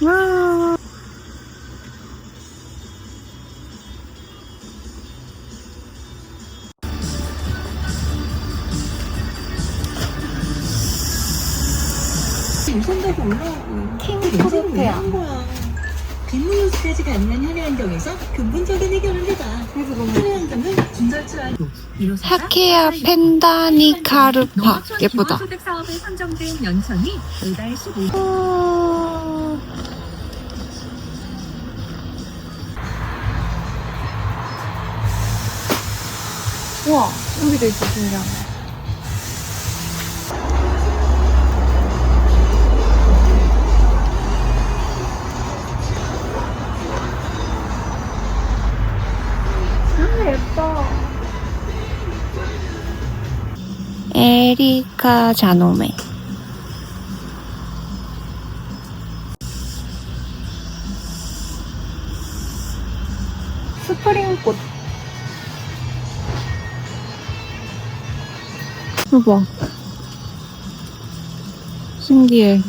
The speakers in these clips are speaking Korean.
와. 유선되고 올라오고 킹크루페아. 빗물 스테이지가 아니면 현해 환경에서 근본적인 해결을 해봐. 현해 환경은 진절주한 하케아 펜다니카르파. 예쁘다. 소득 사업에 선정된 연천이 매달 15일. 우와, 여기도 있어, 신기하네. 예뻐. 에리카 자노메. 스프링꽃. 봐봐. 신기해.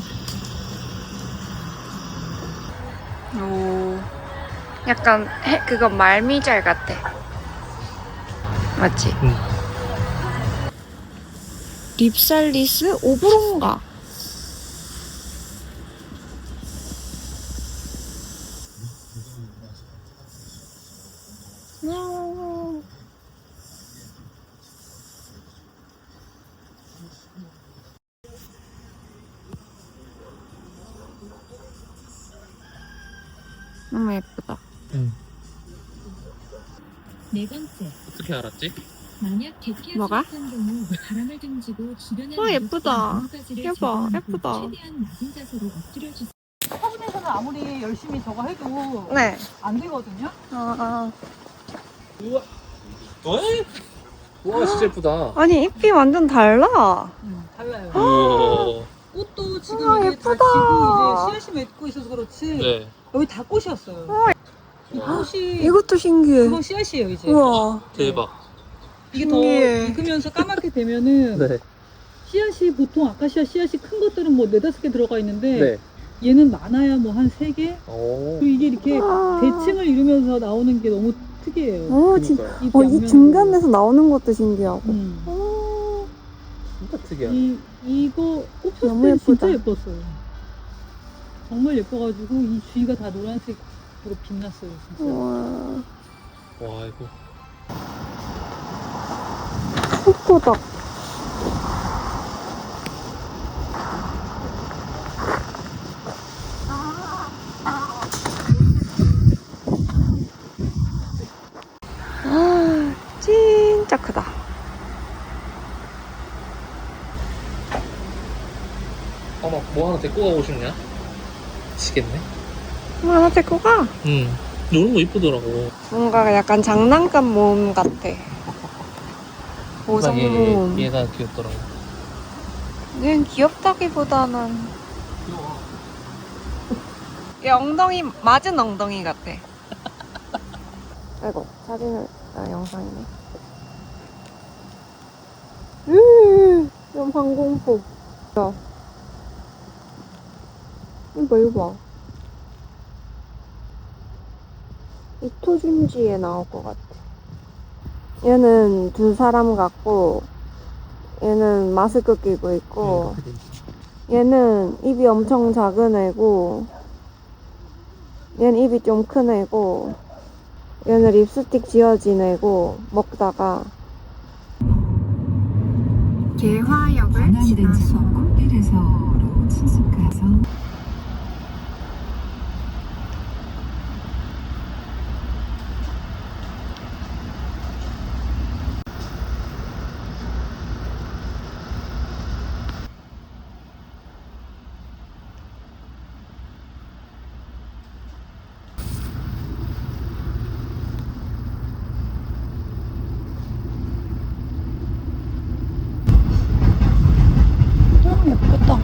오. 약간 그거 말미잘 같아. 맞지? 응. 립살리스 오브롱가. 너무 예쁘다. 응. 네 번째. 어떻게 알았지? 만약 대기가 뭐가? 수락한 경우 바람을 등지고 주변에 와, 예쁘다. 예뻐, 예쁘다. 최대한 낮은 자세로 엎드려 주세요. 화분에서는 아무리 열심히 저거 해도 네. 안 되거든요. 우와. 어이? 와 진짜 예쁘다. 아니 잎이 완전 달라. 달라요. 우와. 꽃도 지금 아, 이게 예쁘다. 다 지고 이제 씨앗이 맺고 있어서 그렇지 네. 여기 다 꽃이었어요. 이 꽃이 이것도 신기해. 그건 씨앗이에요 이제. 우와. 대박. 이게 더 신기해. 익으면서 까맣게 되면은 네. 씨앗이 보통 아카시아 씨앗이 큰 것들은 뭐 4-5개 들어가 있는데 네. 얘는 많아야 뭐 한 3개? 오. 그리고 이게 이렇게 와. 대층을 이루면서 나오는 게 너무 특이해요. 오, 그러니까요. 이 이 양면으로. 중간에서 나오는 것도 신기하고. 음. 오. 진짜 특이하네. 이거 꼽혔을 너무 때 진짜 예쁘다. 예뻤어요. 정말 예뻐가지고 이 주위가 다 노란색으로 빛났어요 진짜. 우와. 와 이거. 코코덕. 아, 진짜 크다. 아마 뭐 하나 데리고 가고 싶냐? 미치겠네. 뭐 하나 데리고 가. 응. 노는 거 이쁘더라고. 뭔가 약간 장난감 모음 같아. 보석 모음. 얘가 귀엽더라고. 얘는 귀엽다기보다는 귀여워. 얘 엉덩이 맞은 엉덩이 같아. 아이고 사진을 영상이네. 이런 항공포. 야, 이거 봐. 이토준지에 나올 것 같아. 얘는 두 사람 같고, 얘는 마스크 끼고 있고, 얘는 입이 엄청 작은 애고, 얘는 입이 좀 큰 애고, 얘는 립스틱 지어진 애고, 먹다가 개화역을 지나서 꽃들에서로 친숙해서 너무 예쁘다.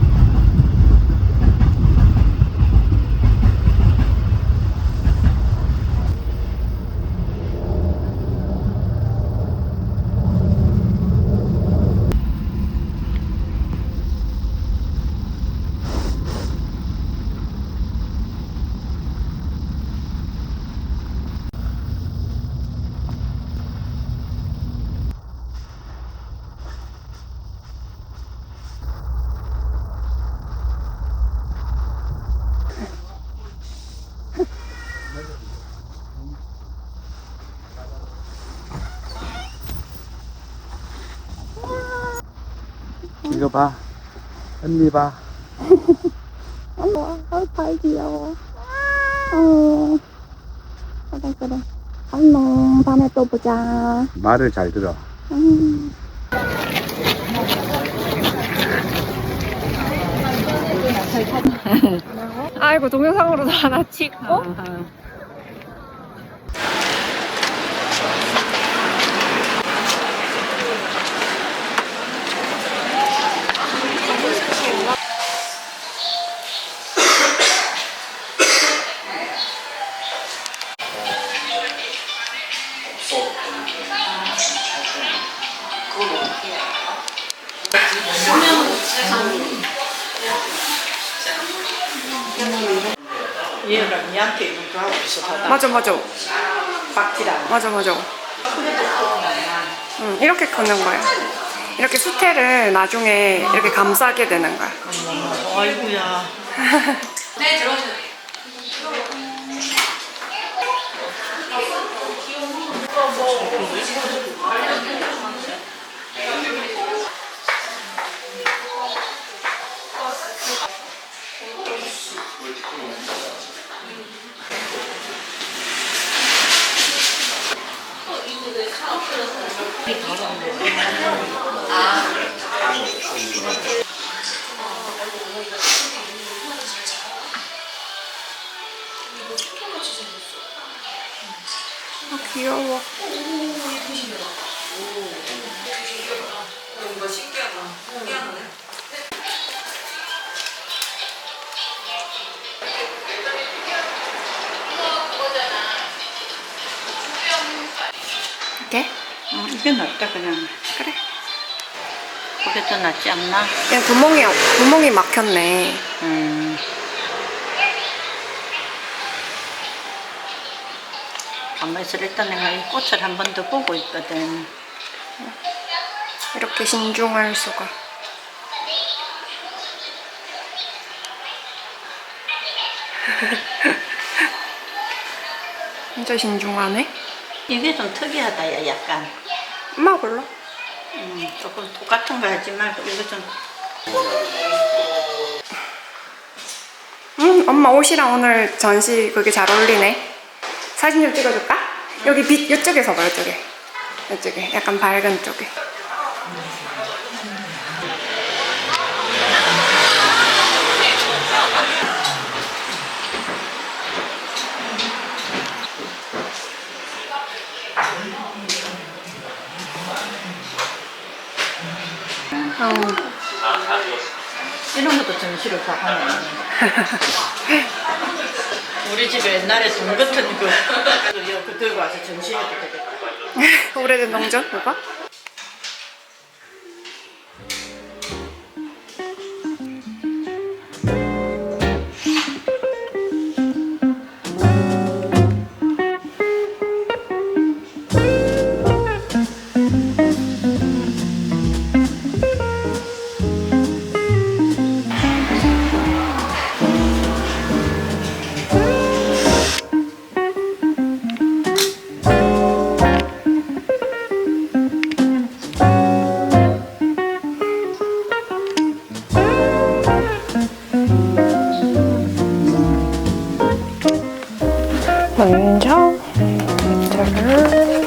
이거 봐. 언니 봐. 발 귀여워. 그래. 안녕. 다음에 또 보자. 말을 잘 들어. 아이고, 동영상으로도 하나 찍고. 얘가 니한테 이거 하고 비슷하다. 맞아. 박지랑. 맞아. 응, 이렇게 걷는 거야. 이렇게 수태를 나중에 이렇게 감싸게 되는 거야. 아이고야. 귀여워. 이렇게? 이게 낫다 그냥. 그래. 그게 더 낫지 않나? 그냥 구멍이 막혔네. 가만히 있어. 일단 내가 이 꽃을 한 번 더 보고 있거든. 이렇게 신중할 수가. 진짜 신중하네. 이게 좀 특이하다, 야, 약간. 엄마 몰라. 조금 똑같은 거 하지 말고 이거 좀. 엄마 옷이랑 오늘 전시 그게 잘 어울리네. 사진 좀 찍어줄까? 여기 빛 이쪽에서 봐. 이쪽에 약간 밝은 쪽에. 이런 것도 전시를 다 하네. 우리 집에 옛날에 돈 같은 그 들고 와서 전시해도 되겠다. 오래된 동전 그거? 먼저 밑에를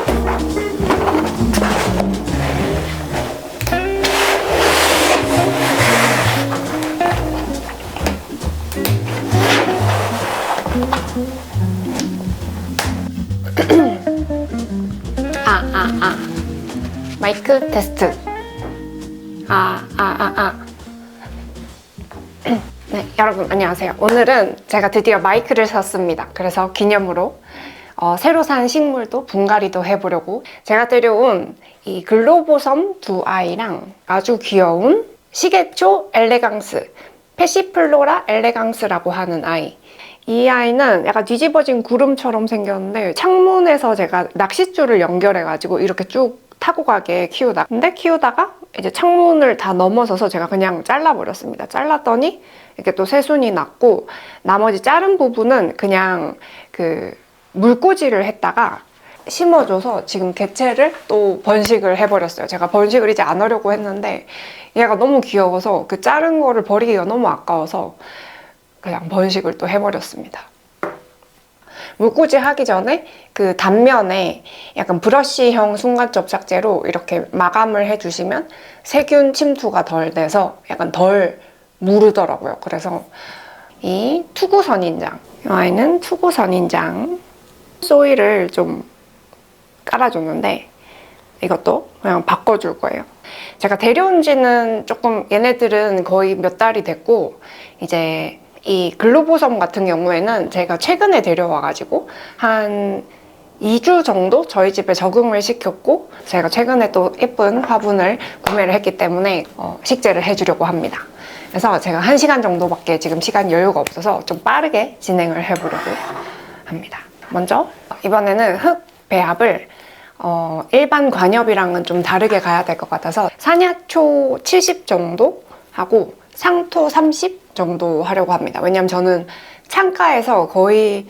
마이크 테스트. 네, 여러분 안녕하세요. 오늘은 제가 드디어 마이크를 샀습니다. 그래서 기념으로 새로 산 식물도 분갈이도 해보려고 제가 데려온 이 글로보섬 두 아이랑 아주 귀여운 시계초 엘레강스, 패시플로라 엘레강스라고 하는 아이. 이 아이는 약간 뒤집어진 구름처럼 생겼는데 창문에서 제가 낚싯줄을 연결해가지고 이렇게 쭉 타고 가게 키우다가 이제 창문을 다 넘어서서 제가 그냥 잘라버렸습니다. 잘랐더니 이렇게 또 새순이 났고, 나머지 자른 부분은 그냥 그 물꽂이를 했다가 심어줘서 지금 개체를 또 번식을 해버렸어요. 제가 번식을 이제 안 하려고 했는데 얘가 너무 귀여워서 그 자른 거를 버리기가 너무 아까워서 그냥 번식을 또 해버렸습니다. 물꽂이 하기 전에 그 단면에 약간 브러쉬형 순간 접착제로 이렇게 마감을 해주시면 세균 침투가 덜 돼서 약간 덜 무르더라고요. 그래서 이 투구 선인장, 이 아이는 투구 선인장 소일을 좀 깔아줬는데 이것도 그냥 바꿔줄 거예요. 제가 데려온 지는 조금 얘네들은 거의 몇 달이 됐고 이제 이 글로보섬 같은 경우에는 제가 최근에 데려와가지고 한 2주 정도 저희 집에 적응을 시켰고 제가 최근에 또 예쁜 화분을 구매를 했기 때문에 식재를 해주려고 합니다. 그래서 제가 1시간 정도밖에 지금 시간 여유가 없어서 좀 빠르게 진행을 해보려고 합니다. 먼저 이번에는 흙 배합을 일반 관엽이랑은 좀 다르게 가야 될 것 같아서 산야초 70 정도 하고 상토 30 정도 하려고 합니다. 왜냐면 저는 창가에서 거의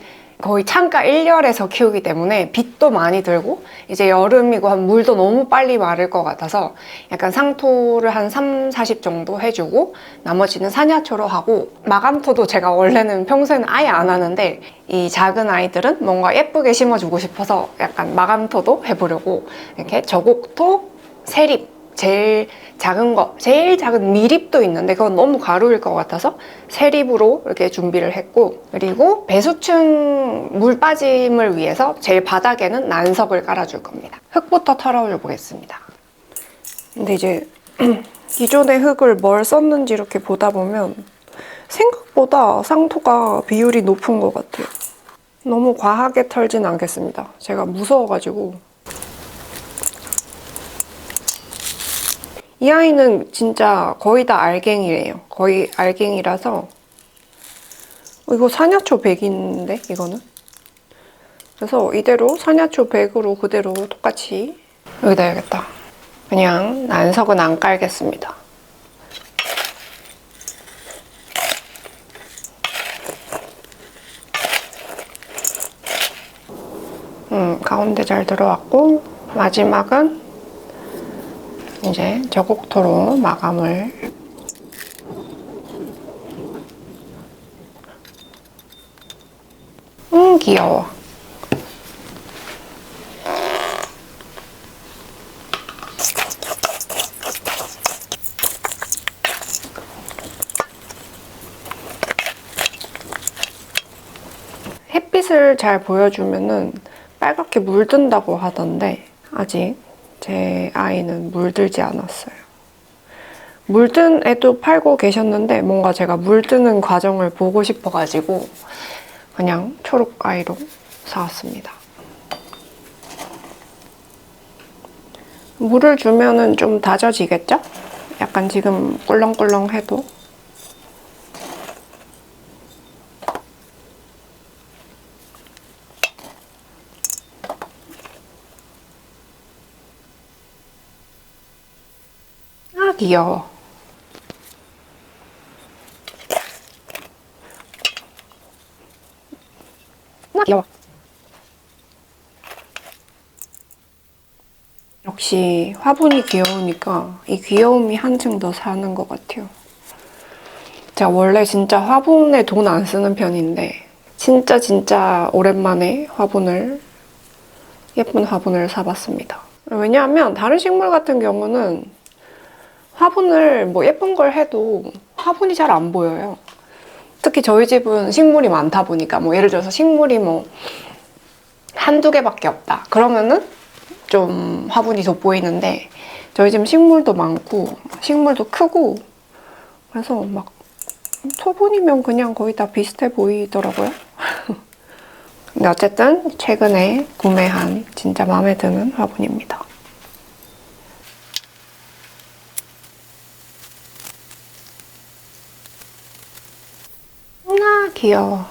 창가 1열에서 키우기 때문에 빛도 많이 들고 이제 여름이고 한 물도 너무 빨리 마를 것 같아서 약간 상토를 한 3, 40 정도 해주고 나머지는 산야초로 하고 마감토도 제가 원래는 평소에는 아예 안 하는데 이 작은 아이들은 뭔가 예쁘게 심어주고 싶어서 약간 마감토도 해보려고 이렇게 저곡토, 세립 제일 작은 거, 제일 작은 미립도 있는데 그건 너무 가루일 것 같아서 세립으로 이렇게 준비를 했고 그리고 배수층 물 빠짐을 위해서 제일 바닥에는 난석을 깔아줄 겁니다. 흙부터 털어줘 보겠습니다. 근데 이제 기존의 흙을 뭘 썼는지 이렇게 보다 보면 생각보다 상토가 비율이 높은 것 같아요. 너무 과하게 털진 않겠습니다. 제가 무서워가지고. 이 아이는 진짜 거의 다 알갱이래요. 거의 알갱이라서 이거 산야초 100인데 이거는? 그래서 이대로 산야초 100으로 그대로 똑같이 여기다 해야겠다. 그냥 난석은 안 깔겠습니다. 가운데 잘 들어왔고 마지막은 이제 저곡토로 마감을 귀여워. 햇빛을 잘 보여주면은 빨갛게 물든다고 하던데 아직 제 아이는 물들지 않았어요. 물든 애도 팔고 계셨는데 뭔가 제가 물드는 과정을 보고 싶어가지고 그냥 초록 아이로 사왔습니다. 물을 주면은 좀 다져지겠죠? 약간 지금 꿀렁꿀렁해도. 귀여워. 귀여워. 역시 화분이 귀여우니까 이 귀여움이 한층 더 사는 것 같아요. 제가 원래 진짜 화분에 돈 안 쓰는 편인데 진짜 오랜만에 예쁜 화분을 사봤습니다. 왜냐하면 다른 식물 같은 경우는 화분을 뭐 예쁜 걸 해도 화분이 잘 안 보여요. 특히 저희 집은 식물이 많다 보니까 뭐 예를 들어서 식물이 뭐 한두 개밖에 없다. 그러면은 좀 화분이 돋보이는데 저희 집은 식물도 많고 식물도 크고 그래서 막 토분이면 그냥 거의 다 비슷해 보이더라고요. 근데 어쨌든 최근에 구매한 진짜 마음에 드는 화분입니다. 귀여워.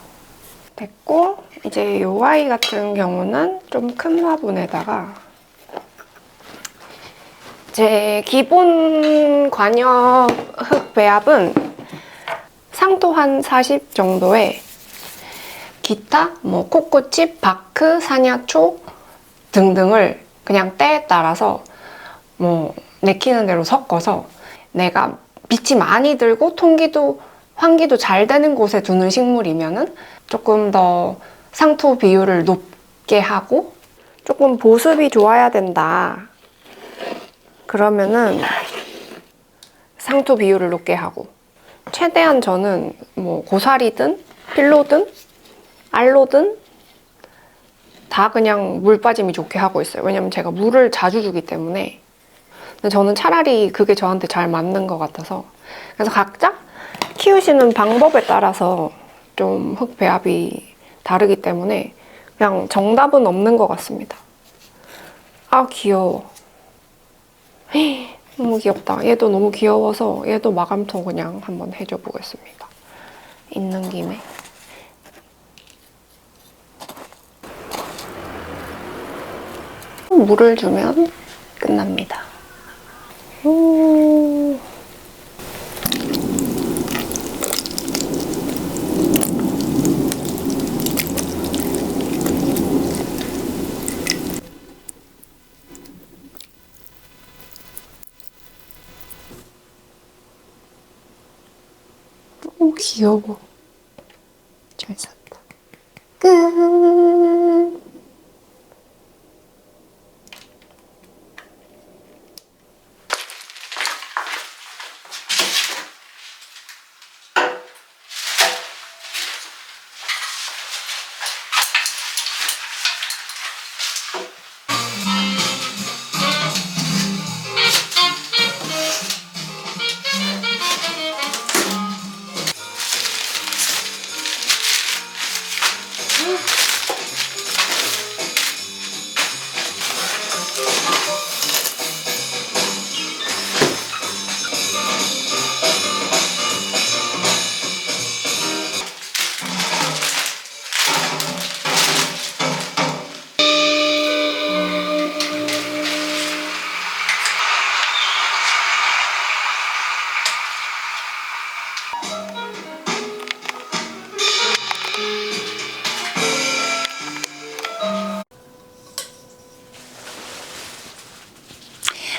됐고 이제 이 아이 같은 경우는 좀 큰 화분에다가 제 기본 관엽 흙 배합은 상토 한 40 정도에 기타 뭐 코코칩, 바크, 산야초 등등을 그냥 때에 따라서 뭐 내키는 대로 섞어서 내가 빛이 많이 들고 통기도 환기도 잘 되는 곳에 두는 식물이면은 조금 더 상토 비율을 높게 하고, 조금 보습이 좋아야 된다 그러면은 상토 비율을 높게 하고, 최대한 저는 뭐 고사리든 필로든 알로든 다 그냥 물 빠짐이 좋게 하고 있어요. 왜냐면 제가 물을 자주 주기 때문에. 근데 저는 차라리 그게 저한테 잘 맞는 것 같아서. 그래서 각자 키우시는 방법에 따라서 좀 흙 배합이 다르기 때문에 그냥 정답은 없는 것 같습니다. 아, 귀여워. 너무 귀엽다. 얘도 너무 귀여워서 얘도 마감토 그냥 한번 해줘 보겠습니다. 있는 김에. 물을 주면 끝납니다. 오. 너무 귀여워. 잘 샀다. 끝.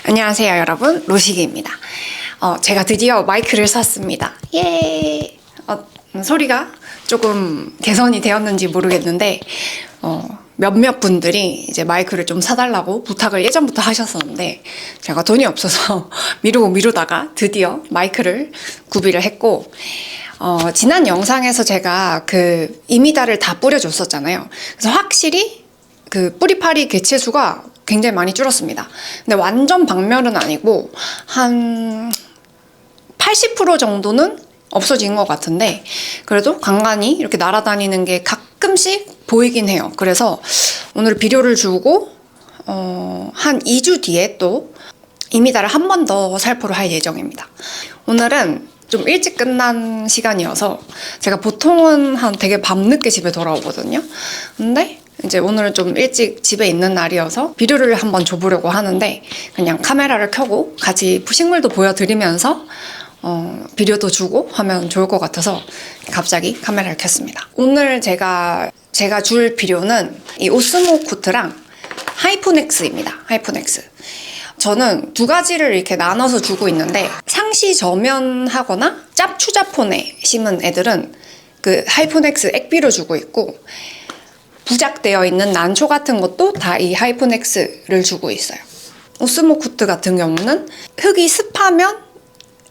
안녕하세요 여러분, 로시기입니다. 제가 드디어 마이크를 샀습니다. 예! 소리가 조금 개선이 되었는지 모르겠는데 몇몇 분들이 이제 마이크를 좀 사달라고 부탁을 예전부터 하셨었는데 제가 돈이 없어서 미루다가 드디어 마이크를 구비를 했고, 지난 영상에서 제가 그 이미다를 다 뿌려줬었잖아요. 그래서 확실히 그 뿌리파리 개체수가 굉장히 많이 줄었습니다. 근데 완전 박멸은 아니고 한 80% 정도는 없어진 것 같은데, 그래도 간간히 이렇게 날아다니는 게 가끔씩 보이긴 해요. 그래서 오늘 비료를 주고 한 2주 뒤에 또 이미다를 한 번 더 살포를 할 예정입니다. 오늘은 좀 일찍 끝난 시간이어서 제가 보통은 한 되게 밤늦게 집에 돌아오거든요. 근데 이제 오늘은 좀 일찍 집에 있는 날이어서 비료를 한번 줘보려고 하는데, 그냥 카메라를 켜고 같이 식물도 보여드리면서 비료도 주고 하면 좋을 것 같아서 갑자기 카메라를 켰습니다. 오늘 제가 줄 비료는 이 오스모코트랑 하이포넥스입니다. 하이포넥스. 저는 두 가지를 이렇게 나눠서 주고 있는데, 상시 저면하거나 짭추자폰에 심은 애들은 그 하이포넥스 액비료 주고 있고, 부작되어 있는 난초 같은 것도 다 이 하이포넥스를 주고 있어요. 오스모코트 같은 경우는 흙이 습하면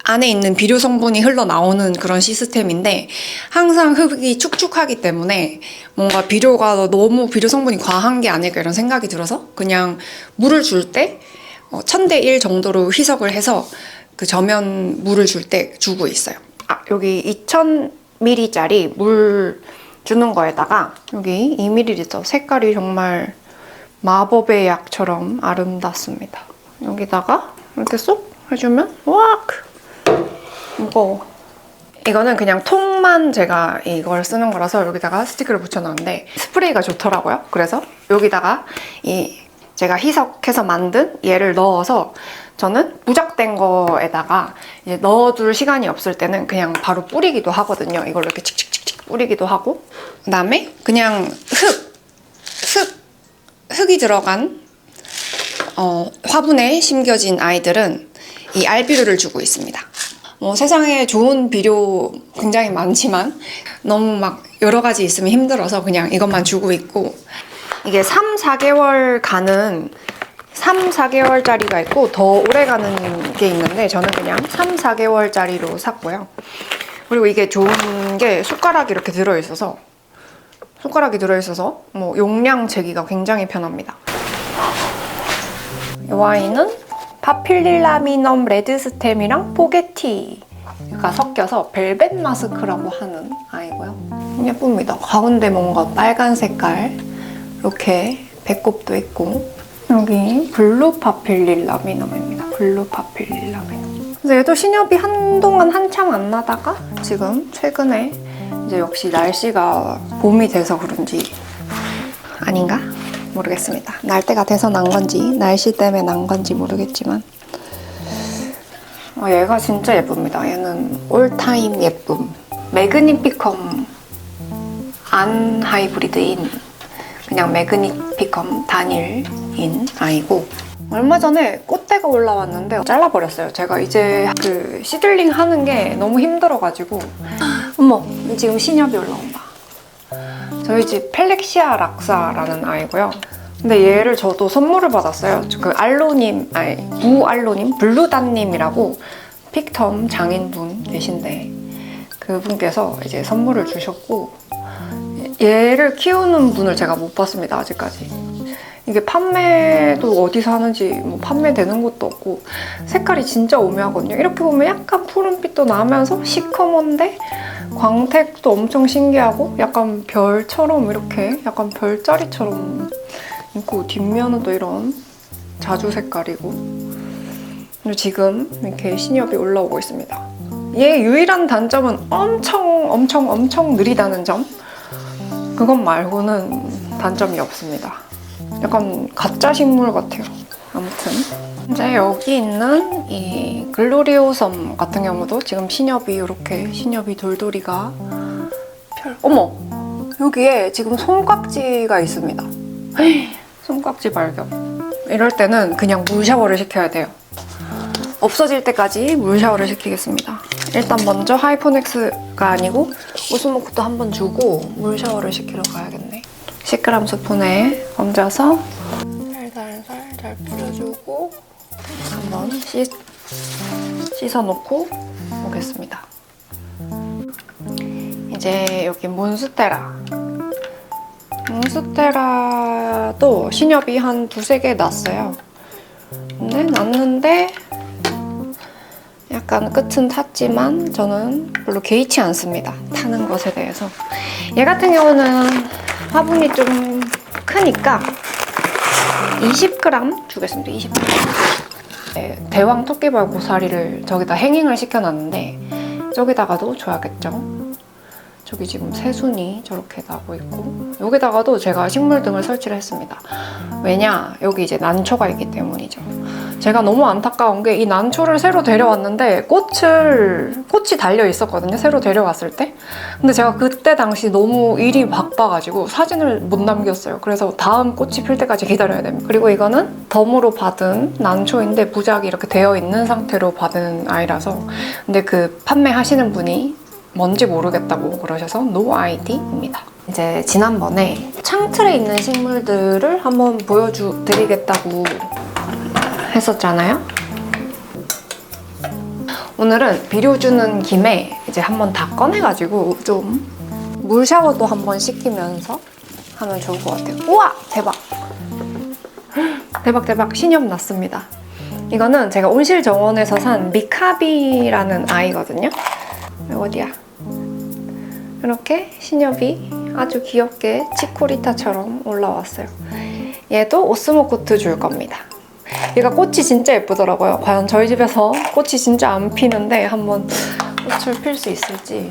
안에 있는 비료 성분이 흘러나오는 그런 시스템인데, 항상 흙이 축축하기 때문에 뭔가 비료가 너무 비료 성분이 과한 게 아닐까 이런 생각이 들어서 그냥 물을 줄 때 1000대1 정도로 희석을 해서 그 저면 물을 줄 때 주고 있어요. 여기 2000ml짜리 물 주는 거에다가 여기 2ml 색깔이 정말 마법의 약처럼 아름답습니다. 여기다가 이렇게 쏙 해주면 와, 무거워. 이거는 그냥 통만 제가 이걸 쓰는 거라서 여기다가 스티커를 붙여놨는데 스프레이가 좋더라고요. 그래서 여기다가 제가 희석해서 만든 얘를 넣어서, 저는 부작된 거에다가 이제 넣어줄 시간이 없을 때는 그냥 바로 뿌리기도 하거든요. 이걸로 이렇게 칙칙칙칙 뿌리기도 하고, 그 다음에 그냥 흙 흙이 들어간 화분에 심겨진 아이들은 이 알비료를 주고 있습니다. 세상에 좋은 비료 굉장히 많지만 너무 막 여러 가지 있으면 힘들어서 그냥 이것만 주고 있고, 이게 3, 4개월 가는 3, 4개월짜리가 있고 더 오래 가는 게 있는데 저는 그냥 3, 4개월짜리로 샀고요. 그리고 이게 좋은 게 숟가락이 이렇게 들어있어서 뭐 용량 재기가 굉장히 편합니다. 이 와인은 파필릴라미넘 레드스템이랑 포게티가 섞여서 벨벳 마스크라고 하는 아이고요. 예쁩니다. 가운데 뭔가 빨간 색깔 이렇게 배꼽도 있고, 여기 블루 파필릴라미넘입니다. 블루 파필릴라미넘. 그래서 얘도 신협이 한동안 한참 안 나다가 지금 최근에 이제 역시 날씨가 봄이 돼서 그런지 아닌가? 모르겠습니다. 날때가 돼서 난 건지 날씨 때문에 난 건지 모르겠지만 얘가 진짜 예쁩니다. 얘는 올타임 예쁨. 매그니피컴 안 하이브리드인 그냥 매그니피컴 단일인 아이고, 얼마 전에 꽃대가 올라왔는데 잘라버렸어요. 제가 이제 그 시들링 하는 게 너무 힘들어가지고. 어머, 지금 신협이 올라온다. 저희 집 펠렉시아 락사라는 아이고요. 근데 얘를 저도 선물을 받았어요. 그 알로님, 아니 부알로님, 블루단님이라고 픽텀 장인분 계신데 그분께서 이제 선물을 주셨고, 얘를 키우는 분을 제가 못 봤습니다. 아직까지. 이게 판매도 어디서 하는지 뭐 판매되는 것도 없고, 색깔이 진짜 오묘하거든요. 이렇게 보면 약간 푸른빛도 나면서 시커먼데 광택도 엄청 신기하고 약간 별처럼 이렇게 약간 별자리처럼 있고, 뒷면은 또 이런 자주 색깔이고. 그리고 지금 이렇게 신협이 올라오고 있습니다. 얘 유일한 단점은 엄청 느리다는 점. 그것 말고는 단점이 없습니다. 약간 가짜 식물 같아요. 아무튼 이제 여기 있는 이 글로리오섬 같은 경우도 지금 신협이 이렇게 신협이 돌돌이가 어머! 여기에 지금 손깍지가 있습니다. 손깍지 발견. 이럴 때는 그냥 물 샤워를 시켜야 돼요. 없어질 때까지 물 샤워를 시키겠습니다. 일단 먼저 하이포넥스가 아니고 오스모크도 한번 주고 물 샤워를 시키러 가야겠네. 10g 스푼에 얹어서 살살살 잘 뿌려주고 한번 씻어놓고 오겠습니다. 이제 여기 몬스테라도 신협이 한 2-3개 났어요. 근데 났는데 약간 끝은 탔지만 저는 별로 개의치 않습니다. 타는 것에 대해서. 얘 같은 경우는 화분이 좀 크니까 20g 주겠습니다. 20g. 네, 대왕 토끼발 고사리를 저기다 행잉을 시켜놨는데 저기다가도 줘야겠죠. 저기 지금 새순이 저렇게 나고 있고, 여기다가도 제가 식물 등을 설치를 했습니다. 왜냐? 여기 이제 난초가 있기 때문이죠. 제가 너무 안타까운 게 이 난초를 새로 데려왔는데 꽃이 달려 있었거든요. 새로 데려왔을 때. 근데 제가 그때 당시 너무 일이 바빠가지고 사진을 못 남겼어요. 그래서 다음 꽃이 필 때까지 기다려야 됩니다. 그리고 이거는 덤으로 받은 난초인데 부작이 이렇게 되어 있는 상태로 받은 아이라서, 근데 그 판매하시는 분이 뭔지 모르겠다고 그러셔서 no id입니다. 이제 지난번에 창틀에 있는 식물들을 한번 보여드리겠다고 했었잖아요. 오늘은 비료 주는 김에 이제 한번 다 꺼내가지고 좀 물 샤워도 한번 시키면서 하면 좋을 것 같아요. 우와! 대박! 대박 신협 났습니다. 이거는 제가 온실정원에서 산 미카비라는 아이거든요. 어디야? 이렇게 신협이 아주 귀엽게 치코리타처럼 올라왔어요. 얘도 오스모코트 줄 겁니다. 얘가 꽃이 진짜 예쁘더라고요. 과연 저희 집에서 꽃이 진짜 안 피는데 한번 꽃을 필 수 있을지.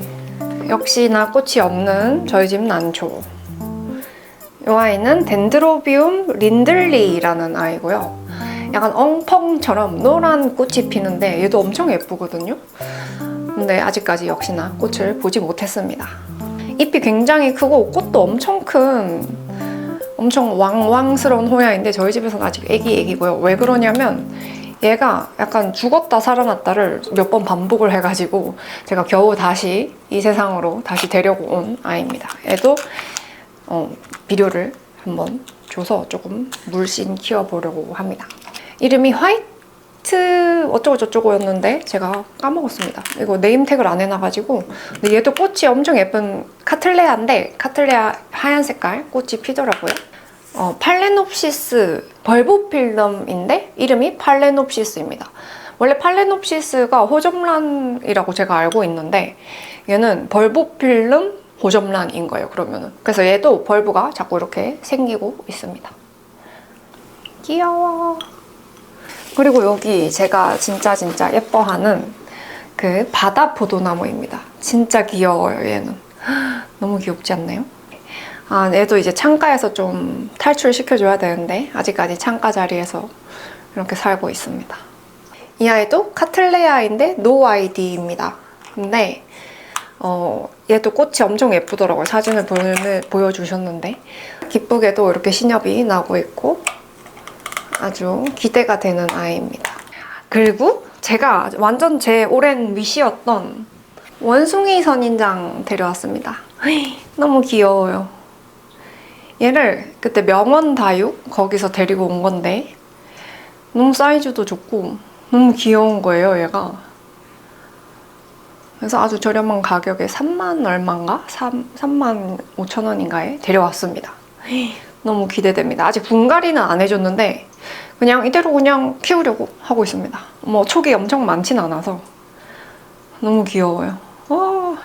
역시나 꽃이 없는 저희 집 난초. 이 아이는 덴드로비움 린들리라는 아이고요. 약간 엉펑처럼 노란 꽃이 피는데 얘도 엄청 예쁘거든요. 근데 아직까지 역시나 꽃을 보지 못했습니다. 잎이 굉장히 크고 꽃도 엄청 큰 엄청 왕왕스러운 호야인데 저희 집에서는 아직 애기고요. 왜 그러냐면 얘가 약간 죽었다 살아났다를 몇 번 반복을 해가지고 제가 겨우 다시 이 세상으로 다시 데려고 온 아이입니다. 얘도 비료를 한번 줘서 조금 물씬 키워보려고 합니다. 이름이 화이트 어쩌고저쩌고였는데 제가 까먹었습니다. 이거 네임택을 안 해놔가지고. 근데 얘도 꽃이 엄청 예쁜 카틀레아인데 카틀레아 하얀 색깔 꽃이 피더라고요. 팔레놉시스 벌보필름인데 이름이 팔레놉시스입니다. 원래 팔레놉시스가 호접란이라고 제가 알고 있는데 얘는 벌보필름 호접란인 거예요. 그러면은 그래서 얘도 벌브가 자꾸 이렇게 생기고 있습니다. 귀여워. 그리고 여기 제가 진짜 예뻐하는 그 바다 포도나무입니다. 진짜 귀여워요. 얘는 너무 귀엽지 않나요? 얘도 이제 창가에서 좀 탈출시켜줘야 되는데 아직까지 창가 자리에서 이렇게 살고 있습니다. 이 아이도 카틀레아인데 노 아이디입니다. 근데 얘도 꽃이 엄청 예쁘더라고요. 사진을 보여주셨는데 기쁘게도 이렇게 신엽이 나고 있고 아주 기대가 되는 아이입니다. 그리고 제가 완전 제 오랜 위시였던 원숭이 선인장 데려왔습니다. 너무 귀여워요. 얘를 그때 명원 다육 거기서 데리고 온 건데 너무 사이즈도 좋고 너무 귀여운 거예요, 얘가. 그래서 아주 저렴한 가격에 3만 얼마인가? 3만 5천 원인가에 데려왔습니다. 너무 기대됩니다. 아직 분갈이는 안 해줬는데 그냥 이대로 그냥 키우려고 하고 있습니다. 뭐 촉이 엄청 많진 않아서 너무 귀여워요.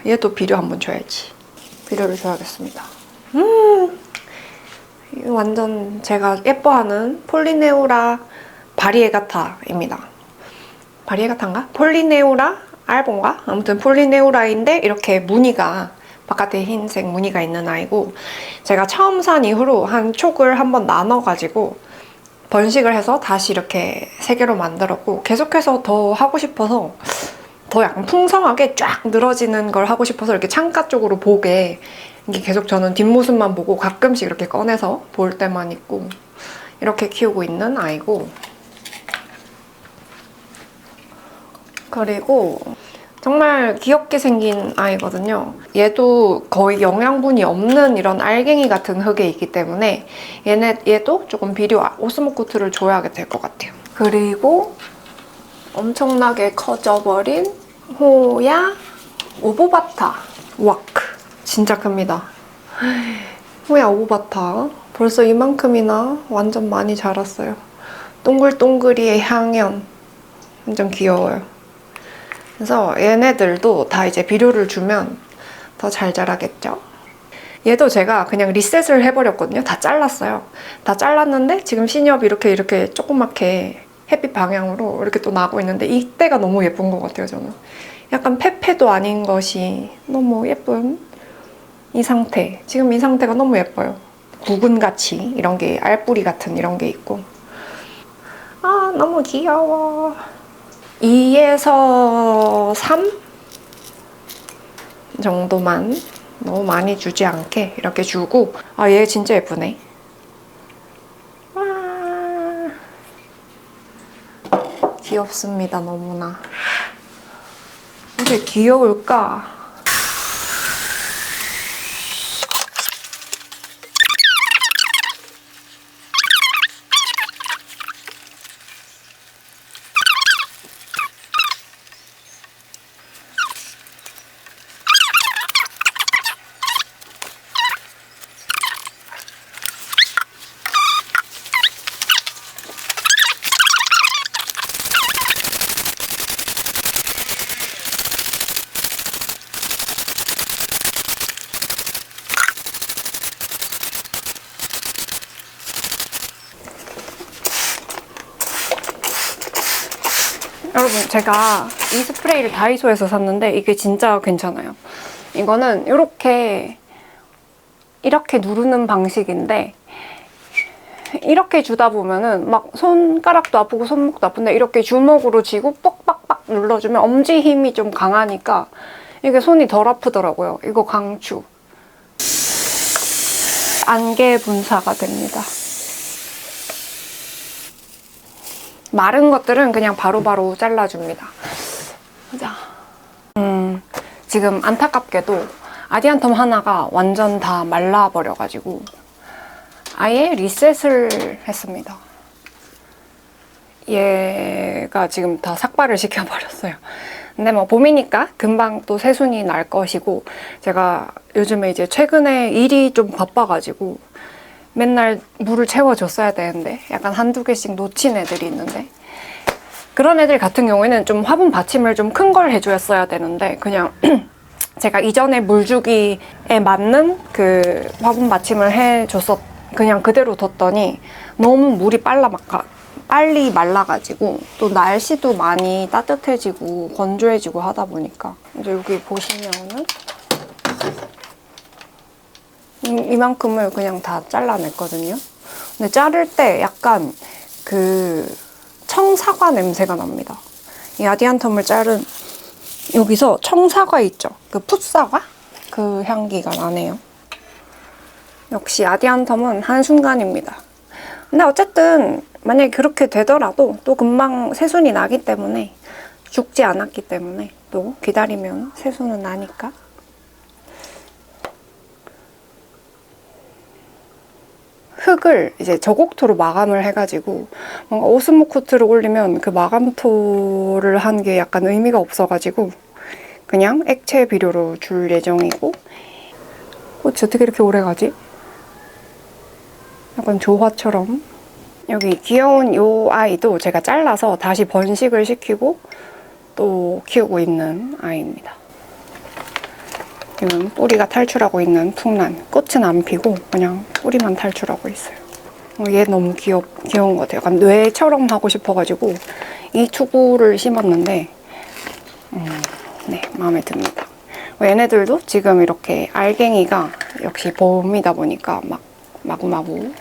얘도 비료 한번 줘야지. 비료를 줘야겠습니다. 완전 제가 예뻐하는 폴리네우라 바리에가타입니다. 바리에가타인가? 폴리네우라 알본가? 아무튼 폴리네우라인데 이렇게 무늬가 바깥에 흰색 무늬가 있는 아이고 제가 처음 산 이후로 한 촉을 한번 나눠가지고 번식을 해서 다시 이렇게 3개로 만들었고 계속해서 더 하고 싶어서 더 약간 풍성하게 쫙 늘어지는 걸 하고 싶어서 이렇게 창가 쪽으로 보게 이게 계속 저는 뒷모습만 보고 가끔씩 이렇게 꺼내서 볼 때만 있고 이렇게 키우고 있는 아이고 그리고 정말 귀엽게 생긴 아이거든요. 얘도 거의 영양분이 없는 이런 알갱이 같은 흙에 있기 때문에 얘도 조금 비료 오스모코트를 줘야 될 것 같아요. 그리고 엄청나게 커져버린 호야 오보바타 와크. 진짜 큽니다. 호야 오보바타. 벌써 이만큼이나 완전 많이 자랐어요. 동글동글이의 향연. 완전 귀여워요. 그래서 얘네들도 다 이제 비료를 주면 더 잘 자라겠죠? 얘도 제가 그냥 리셋을 해버렸거든요. 다 잘랐어요. 다 잘랐는데 지금 신엽이 이렇게 조그맣게 햇빛 방향으로 이렇게 또 나고 있는데 이때가 너무 예쁜 것 같아요, 저는. 약간 페페도 아닌 것이 너무 예쁜 이 상태. 지금 이 상태가 너무 예뻐요. 구근같이 이런 게 알뿌리 같은 이런 게 있고. 너무 귀여워. 2에서 3 정도만 너무 많이 주지 않게 이렇게 주고 얘 진짜 예쁘네. 와 귀엽습니다. 너무나. 왜 귀여울까? 여러분 제가 이 스프레이를 다이소에서 샀는데 이게 진짜 괜찮아요. 이거는 이렇게 누르는 방식인데 이렇게 주다 보면은 막 손가락도 아프고 손목도 아픈데 이렇게 주먹으로 쥐고 뻑빡빡 눌러주면 엄지 힘이 좀 강하니까 이게 손이 덜 아프더라고요. 이거 강추. 안개 분사가 됩니다. 마른 것들은 그냥 바로바로 잘라줍니다. 자, 지금 안타깝게도 아디안텀 하나가 완전 다 말라버려가지고 아예 리셋을 했습니다. 얘가 지금 다 삭발을 시켜버렸어요. 근데 뭐 봄이니까 금방 또 새순이 날 것이고, 제가 요즘에 이제 최근에 일이 좀 바빠가지고 맨날 물을 채워줬어야 되는데 약간 한두 개씩 놓친 애들이 있는데, 그런 애들 같은 경우에는 좀 화분 받침을 좀 큰 걸 해줬어야 되는데 그냥 제가 이전에 물주기에 맞는 그 화분 받침을 해줬었, 그냥 그대로 뒀더니 너무 물이 빨리 말라가지고, 또 날씨도 많이 따뜻해지고 건조해지고 하다 보니까 이제 여기 보시면은 이만큼을 그냥 다 잘라냈거든요. 근데 자를 때 약간 그 청사과 냄새가 납니다. 이 아디안텀을 자른 여기서 청사과 있죠? 그 풋사과? 그 향기가 나네요. 역시 아디안텀은 한순간입니다. 근데 어쨌든 만약에 그렇게 되더라도 또 금방 새순이 나기 때문에, 죽지 않았기 때문에 또 기다리면 새순은 나니까. 흙을 이제 저곡토로 마감을 해가지고, 뭔가 오스모 코트를 올리면 그 마감토를 한 게 약간 의미가 없어가지고 그냥 액체 비료로 줄 예정이고. 꽃이 어떻게 이렇게 오래 가지? 약간 조화처럼. 여기 귀여운 이 아이도 제가 잘라서 다시 번식을 시키고 또 키우고 있는 아이입니다. 지금 뿌리가 탈출하고 있는 풍란. 꽃은 안 피고 그냥 뿌리만 탈출하고 있어요. 얘 너무 귀여운 것 같아요. 약간 뇌처럼 하고 싶어가지고 이 투구를 심었는데 네, 마음에 듭니다. 얘네들도 지금 이렇게 알갱이가 역시 봄이다 보니까 막 마구마구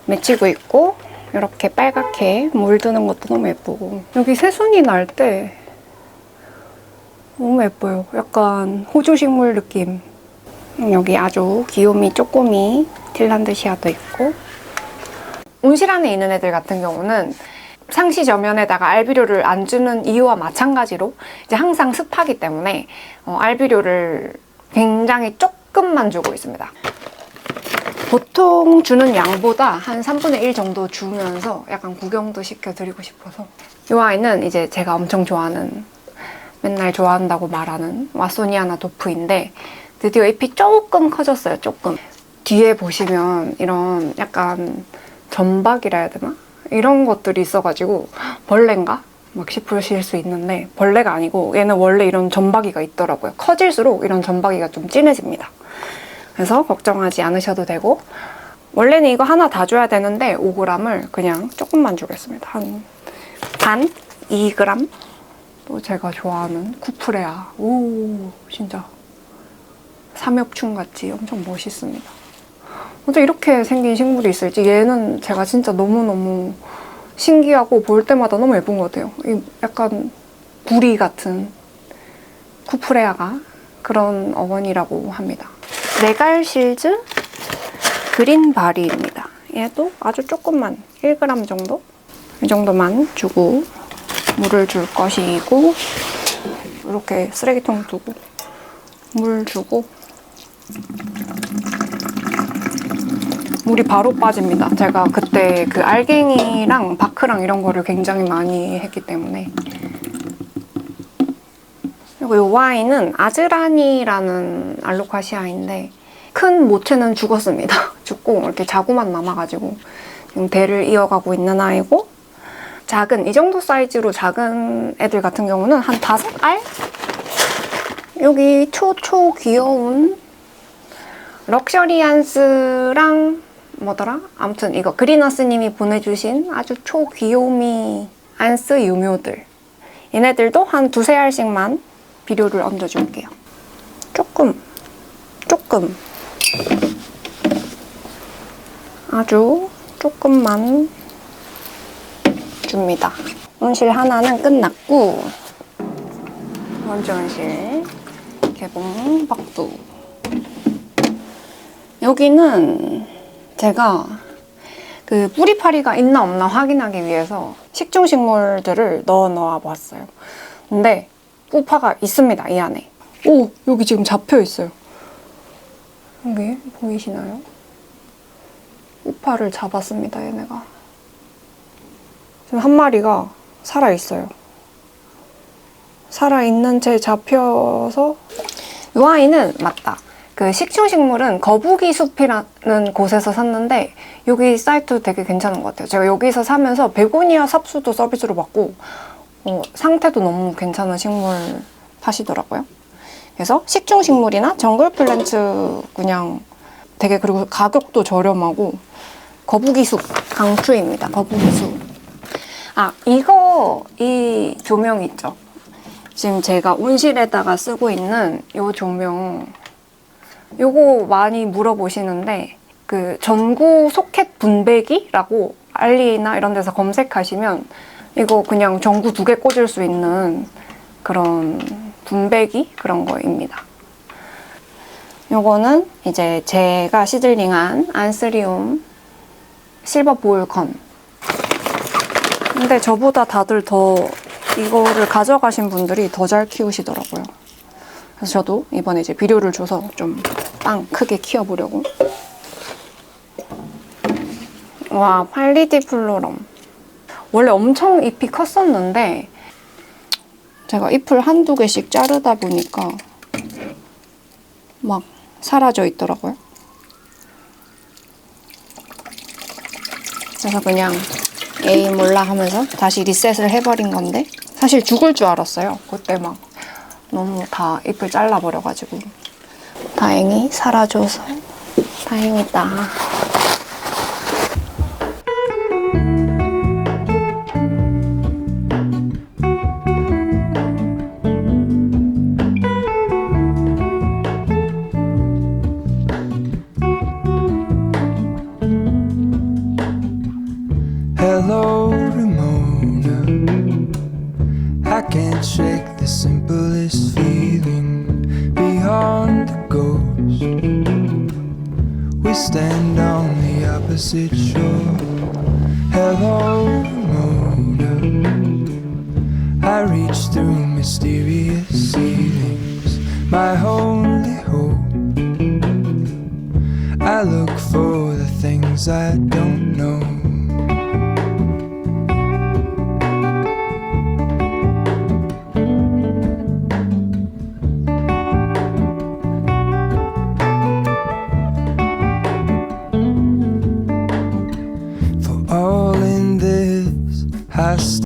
맺히고 있고, 이렇게 빨갛게 물드는 것도 너무 예쁘고, 여기 새순이 날 때 너무 예뻐요. 약간 호주식물 느낌. 여기 아주 귀요미 쪼꼬미 딜란드시아도 있고, 온실 안에 있는 애들 같은 경우는 상시 저면에다가 알비료를 안 주는 이유와 마찬가지로 이제 항상 습하기 때문에 알비료를 굉장히 조금만 주고 있습니다. 보통 주는 양보다 한 3분의 1 정도 주면서 약간 구경도 시켜드리고 싶어서. 이 아이는 이제 제가 엄청 좋아하는, 맨날 좋아한다고 말하는 와소니아나 도프인데 드디어 잎이 조금 커졌어요. 조금. 뒤에 보시면 이런 약간 점박이라 해야 되나? 이런 것들이 있어가지고 벌레인가? 막 싶으실 수 있는데 벌레가 아니고 얘는 원래 이런 점박이가 있더라고요. 커질수록 이런 점박이가 좀 진해집니다. 그래서 걱정하지 않으셔도 되고, 원래는 이거 하나 다 줘야 되는데 5g을 그냥 조금만 주겠습니다. 한 반? 2g? 또 제가 좋아하는 쿠프레아. 오, 진짜 삼엽충같이 엄청 멋있습니다. 어떻게 이렇게 생긴 식물이 있을지, 얘는 제가 진짜 너무너무 신기하고 볼 때마다 너무 예쁜 것 같아요. 약간 구리 같은 쿠프레아가 그런 어원이라고 합니다. 네갈실즈 그린바리입니다. 얘도 아주 조금만 1g 정도? 이 정도만 주고 물을 줄 것이고, 이렇게 쓰레기통 두고 물 주고, 물이 바로 빠집니다. 제가 그때 그 알갱이랑 바크랑 이런 거를 굉장히 많이 했기 때문에. 그리고 이 와인은 아즈라니라는 알로카시아인데 큰 모체는 죽었습니다. 죽고 이렇게 자구만 남아가지고 지금 대를 이어가고 있는 아이고, 작은, 이 정도 사이즈로 작은 애들 같은 경우는 한 5알? 여기 초초 귀여운 럭셔리안스랑 뭐더라? 아무튼 이거 그린어스님이 보내주신 아주 초귀요미 안스 유묘들. 얘네들도 한 2-3알씩만 비료를 얹어줄게요. 조금 아주 조금만 줍니다. 온실 하나는 끝났고, 두 번째 온실 개봉 박두. 여기는 제가 그 뿌리파리가 있나 없나 확인하기 위해서 식충식물들을 넣어 봤어요. 근데 뿌파가 있습니다, 이 안에. 오, 여기 지금 잡혀 있어요. 여기 보이시나요? 뿌파를 잡았습니다, 얘네가. 지금 한 마리가 살아있어요. 살아있는 채 잡혀서 이 아이는 맞다. 그 식충식물은 거북이 숲이라는 곳에서 샀는데 여기 사이트 되게 괜찮은 것 같아요. 제가 여기서 사면서 베고니아 삽수도 서비스로 받고 상태도 너무 괜찮은 식물 파시더라고요. 그래서 식충식물이나 정글 플랜트 그냥 되게, 그리고 가격도 저렴하고 거북이 숲 강추입니다. 거북이 숲. 아, 이 조명 있죠? 지금 제가 온실에다가 쓰고 있는 이 조명, 요거 많이 물어보시는데 그 전구 소켓 분배기라고 알리나 이런 데서 검색하시면 이거 그냥 전구 2개 꽂을 수 있는 그런 분배기 그런 거입니다. 요거는 이제 제가 시들링한 안스리움 실버 볼 건. 근데 저보다 다들 더 이거를 가져가신 분들이 더 잘 키우시더라고요. 그래서 저도 이번에 이제 비료를 줘서 좀 빵 크게 키워보려고. 와, 팔리디플로럼. 원래 엄청 잎이 컸었는데 제가 잎을 한두 개씩 자르다 보니까 막 사라져 있더라고요. 그래서 그냥 에이 몰라 하면서 다시 리셋을 해버린 건데 사실 죽을 줄 알았어요. 그때 막 너무 다 잎을 잘라버려가지고. 다행히 사라져서 다행이다. Hello, Ramona. I can't shake the simplest feeling beyond the ghost. We stand on the opposite shore. Hello, Ramona. I reach through mysterious ceilings, my only hope. I look for the things I don't know.